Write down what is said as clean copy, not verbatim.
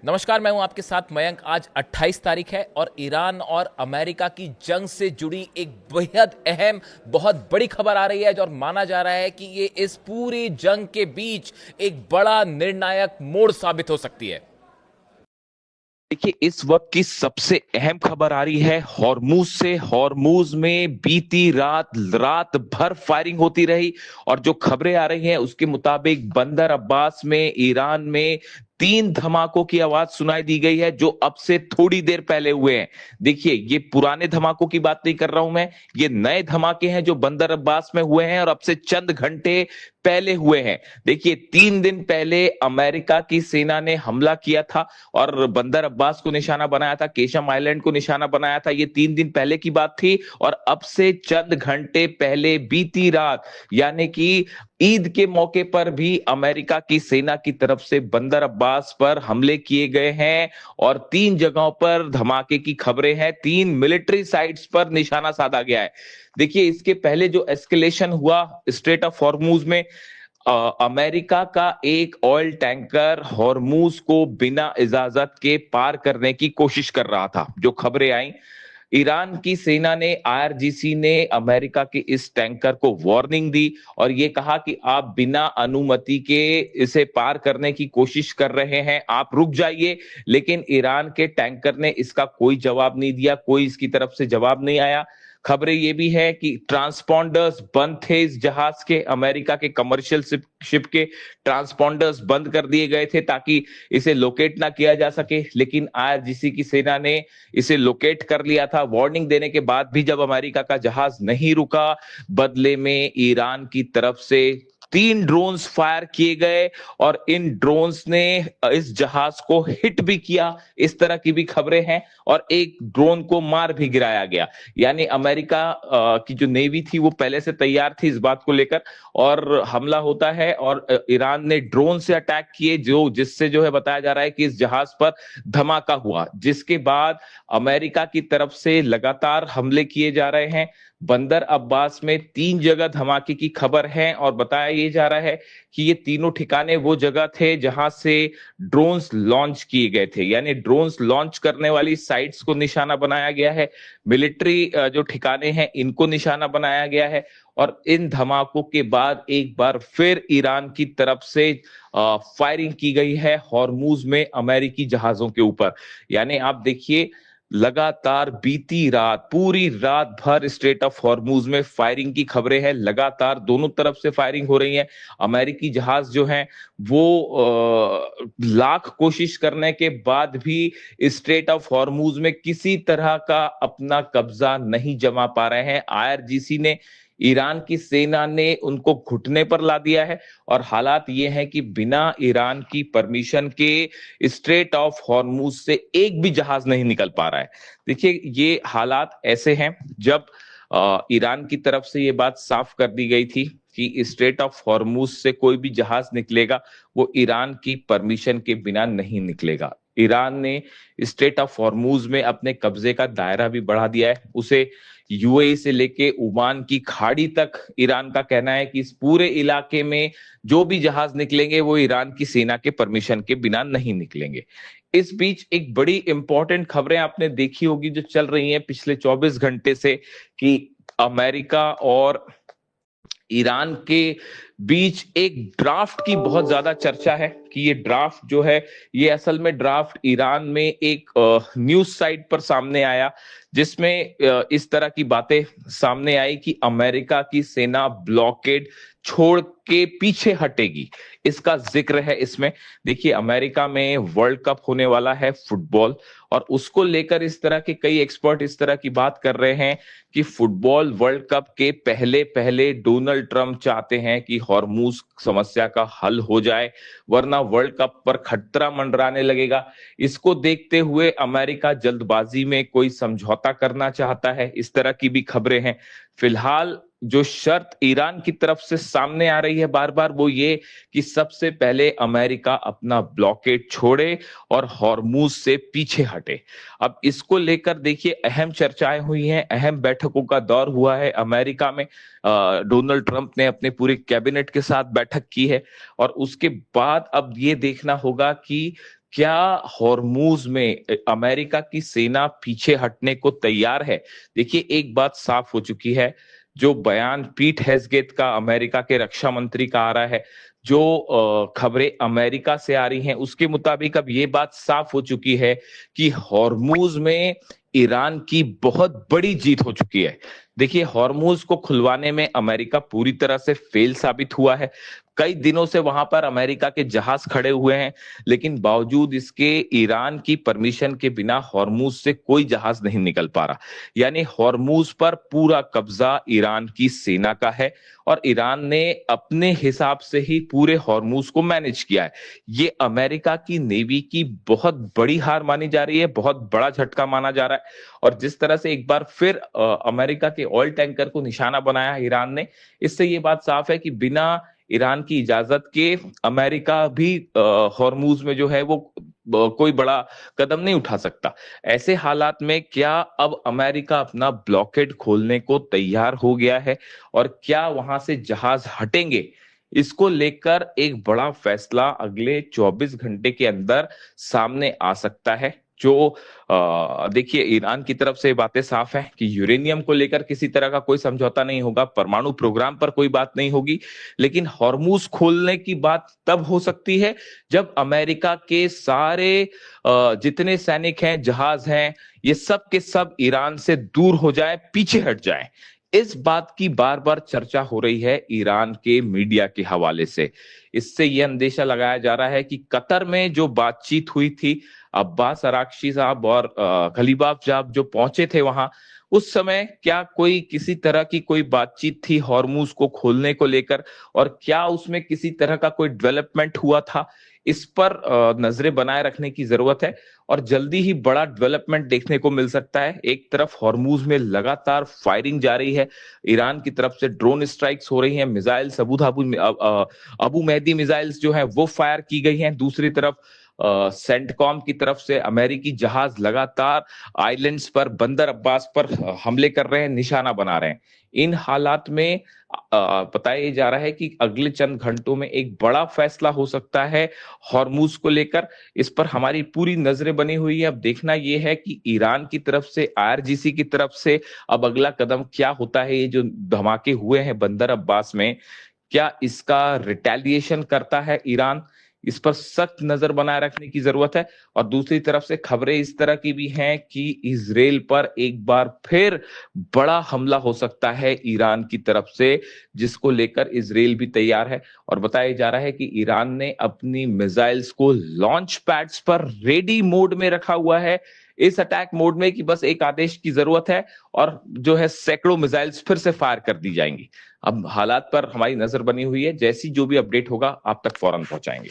नमस्कार, मैं हूं आपके साथ मयंक। आज 28 तारीख है और ईरान और अमेरिका की जंग से जुड़ी एक बेहद अहम, बहुत बड़ी खबर आ रही है और माना जा रहा है कि ये इस पूरी जंग के बीच एक बड़ा निर्णायक मोड़ साबित हो सकती है। देखिए, इस वक्त की सबसे अहम खबर आ रही है हॉर्मूज से। हॉर्मूज में बीती रात रात भर फायरिंग होती रही और जो खबरें आ रही हैं उसके मुताबिक बंदर अब्बास में ईरान में 3 धमाकों की आवाज सुनाई दी गई है, जो अब से थोड़ी देर पहले हुए हैं। देखिए, ये पुराने धमाकों की बात नहीं कर रहा हूं मैं, ये नए धमाके हैं जो बंदर अब्बास में हुए हैं और अब से चंद घंटे पहले हुए हैं। देखिए, 3 दिन पहले अमेरिका की सेना ने हमला किया था और बंदर अब्बास को निशाना बनाया था, केशम आइलैंड को निशाना बनाया था। ये 3 दिन पहले की बात थी और अब से चंद घंटे पहले बीती रात, यानी कि ईद के मौके पर भी अमेरिका की सेना की तरफ से बंदर अब्बास पर हमले किए गए हैं और 3 जगहों पर धमाके की खबरें हैं। 3 मिलिट्री साइट्स पर निशाना साधा गया है। देखिए, इसके पहले जो एस्केलेशन हुआ स्ट्रेट ऑफ हॉर्मूज में, अमेरिका का एक ऑयल टैंकर हॉर्मूज को बिना इजाजत के पार करने की कोशिश कर रहा था। जो खबरें आई, ईरान की सेना ने, आईआरजीसी ने अमेरिका के इस टैंकर को वार्निंग दी और ये कहा कि आप बिना अनुमति के इसे पार करने की कोशिश कर रहे हैं, आप रुक जाइए। लेकिन ईरान के टैंकर ने इसका कोई जवाब नहीं दिया, कोई इसकी तरफ से जवाब नहीं आया। खबरें ये भी है कि ट्रांसपॉन्डर्स बंद थे इस जहाज के, अमेरिका के कमर्शियल शिप के ट्रांसपॉन्डर्स बंद कर दिए गए थे ताकि इसे लोकेट ना किया जा सके। लेकिन आईआरजीसी की सेना ने इसे लोकेट कर लिया था। वार्निंग देने के बाद भी जब अमेरिका का जहाज नहीं रुका, बदले में ईरान की तरफ से 3 ड्रोन्स फायर किए गए और इन ड्रोन्स ने इस जहाज को हिट भी किया, इस तरह की भी खबरें हैं। और एक ड्रोन को मार भी गिराया गया। यानी अमेरिका की जो नेवी थी वो पहले से तैयार थी इस बात को लेकर, और हमला होता है और ईरान ने ड्रोन से अटैक किए, जिससे जो है बताया जा रहा है कि इस जहाज पर धमाका हुआ, जिसके बाद अमेरिका की तरफ से लगातार हमले किए जा रहे हैं। बंदर अब्बास में 3 जगह धमाके की खबर है और बताया ये जा रहा है कि ये तीनों ठिकाने वो जगह थे जहां से ड्रोन्स लॉन्च किए गए थे। यानी ड्रोन्स लॉन्च करने वाली साइट्स को निशाना बनाया गया है, मिलिट्री जो ठिकाने हैं इनको निशाना बनाया गया है। और इन धमाकों के बाद एक बार फिर ईरान की तरफ से फायरिंग की गई है हॉर्मूज में अमेरिकी जहाजों के ऊपर। यानी आप देखिए, लगातार बीती रात, पूरी रात भर स्ट्रेट ऑफ हॉर्मूज में फायरिंग की खबरें हैं। लगातार दोनों तरफ से फायरिंग हो रही है। अमेरिकी जहाज जो हैं वो लाख कोशिश करने के बाद भी स्ट्रेट ऑफ हॉर्मूज में किसी तरह का अपना कब्जा नहीं जमा पा रहे हैं। आईआरजीसी ने, ईरान की सेना ने उनको घुटने पर ला दिया है और हालात ये हैं कि बिना ईरान की परमिशन के स्ट्रेट ऑफ हॉर्मूज से एक भी जहाज नहीं निकल पा रहा है। देखिए, ये हालात ऐसे हैं जब ईरान की तरफ से ये बात साफ कर दी गई थी कि स्ट्रेट ऑफ हॉर्मूज से कोई भी जहाज निकलेगा वो ईरान की परमिशन के बिना नहीं निकलेगा। ईरान ने स्ट्रेट ऑफ हॉर्मूज में अपने कब्जे का दायरा भी बढ़ा दिया है। उसे यूएई से लेके ओमान की खाड़ी तक ईरान का कहना है कि इस पूरे इलाके में जो भी जहाज निकलेंगे वो ईरान की सेना के परमिशन के बिना नहीं निकलेंगे। इस बीच एक बड़ी इंपॉर्टेंट खबरें आपने देखी होगी जो चल रही हैं पिछले 24 घंटे से, कि अमेरिका और ईरान के बीच एक ड्राफ्ट की बहुत ज्यादा चर्चा है कि ये ड्राफ्ट जो है, ये असल में ड्राफ्ट ईरान में एक न्यूज साइट पर सामने आया, जिसमें इस तरह की बातें सामने आई कि अमेरिका की सेना ब्लॉकेड छोड़ के पीछे हटेगी, इसका जिक्र है इसमें। देखिए, अमेरिका में वर्ल्ड कप होने वाला है फुटबॉल, और उसको लेकर इस तरह के कई एक्सपर्ट इस तरह की बात कर रहे हैं कि फुटबॉल वर्ल्ड कप के पहले पहले डोनाल्ड ट्रंप चाहते हैं कि हॉर्मूज समस्या का हल हो जाए, वरना वर्ल्ड कप पर खतरा मंडराने लगेगा। इसको देखते हुए अमेरिका जल्दबाजी में कोई समझौता करना चाहता है, इस तरह की भी खबरें हैं। फिलहाल जो शर्त ईरान की तरफ से सामने आ रही है बार बार, वो ये कि सबसे पहले अमेरिका अपना ब्लॉकेड छोड़े और हॉर्मूज से पीछे हटे। अब इसको लेकर देखिए, अहम चर्चाएं हुई हैं, अहम बैठकों का दौर हुआ है अमेरिका में। डोनाल्ड ट्रंप ने अपने पूरे कैबिनेट के साथ बैठक की है और उसके बाद अब ये देखना होगा कि क्या हॉर्मूज में अमेरिका की सेना पीछे हटने को तैयार है? देखिए, एक बात साफ हो चुकी है। जो बयान पीट हेग्सेट का, अमेरिका के रक्षा मंत्री का आ रहा है, जो खबरें अमेरिका से आ रही हैं, उसके मुताबिक अब ये बात साफ हो चुकी है कि हॉर्मूज में ईरान की बहुत बड़ी जीत हो चुकी है। देखिए, हॉर्मूज को खुलवाने में अमेरिका पूरी तरह से फेल साबित हुआ है। कई दिनों से वहां पर अमेरिका के जहाज खड़े हुए हैं, लेकिन बावजूद इसके ईरान की परमिशन के बिना हॉर्मूज से कोई जहाज नहीं निकल पा रहा। यानी हॉर्मूज पर पूरा कब्जा ईरान की सेना का है और ईरान ने अपने हिसाब से ही पूरे हॉर्मूज को मैनेज किया है। ये अमेरिका की नेवी की बहुत बड़ी हार मानी जा रही है, बहुत बड़ा झटका माना जा रहा है। और जिस तरह से एक बार फिर अमेरिका के ऑयल टैंकर को निशाना बनाया ईरान ने, इससे ये बात साफ है कि बिना ईरान की इजाजत के अमेरिका भी हॉर्मूज में जो है वो कोई बड़ा कदम नहीं उठा सकता। ऐसे हालात में क्या अब अमेरिका अपना ब्लॉकेड खोलने को तैयार हो गया है और क्या वहां से जहाज हटेंगे? इसको लेकर एक बड़ा फैसला अगले 24 घंटे के अंदर सामने आ सकता है। जो देखिए, ईरान की तरफ से बातें साफ है कि यूरेनियम को लेकर किसी तरह का कोई समझौता नहीं होगा, परमाणु प्रोग्राम पर कोई बात नहीं होगी, लेकिन हॉर्मूज खोलने की बात तब हो सकती है जब अमेरिका के सारे जितने सैनिक हैं, जहाज हैं, ये सब के सब ईरान से दूर हो जाए, पीछे हट जाए। इस बात की बार बार चर्चा हो रही है ईरान के मीडिया के हवाले से। इससे यह अंदेशा लगाया जा रहा है कि कतर में जो बातचीत हुई थी, अब्बास अराक्ची साहब और खलीबाफ साहब जो पहुंचे थे वहां, उस समय क्या कोई किसी तरह की कोई बातचीत थी हॉर्मूज को खोलने को लेकर, और क्या उसमें किसी तरह का कोई डेवलपमेंट हुआ था? इस पर नजरें बनाए रखने की जरूरत है और जल्दी ही बड़ा डेवलपमेंट देखने को मिल सकता है। एक तरफ हॉर्मूज में लगातार फायरिंग जारी है, ईरान की तरफ से ड्रोन स्ट्राइक्स हो रही हैं, मिसाइल्स अबू मेहदी मिसाइल्स जो है वो फायर की गई हैं। दूसरी तरफ सेंटकॉम की तरफ से अमेरिकी जहाज लगातार आइलैंड्स पर, बंदर अब्बास पर हमले कर रहे हैं, निशाना बना रहे हैं। इन हालात में बताया जा रहा है कि अगले चंद घंटों में एक बड़ा फैसला हो सकता है हॉर्मूज को लेकर। इस पर हमारी पूरी नजरें बनी हुई है। अब देखना यह है कि ईरान की तरफ से, आईआरजीसी की तरफ से अब अगला कदम क्या होता है। ये जो धमाके हुए हैं बंदर अब्बास में, क्या इसका रिटेलिएशन करता है ईरान? इस पर सख्त नजर बनाए रखने की जरूरत है। और दूसरी तरफ से खबरें इस तरह की भी हैं कि इजराइल पर एक बार फिर बड़ा हमला हो सकता है ईरान की तरफ से, जिसको लेकर इजराइल भी तैयार है। और बताया जा रहा है कि ईरान ने अपनी मिसाइल्स को लॉन्च पैड्स पर रेडी मोड में रखा हुआ है, इस अटैक मोड में कि बस एक आदेश की जरूरत है और जो है सैकड़ों मिसाइल्स फिर से फायर कर दी जाएंगी। अब हालात पर हमारी नजर बनी हुई है, जैसी जो भी अपडेट होगा आप तक फौरन पहुंचाएंगे।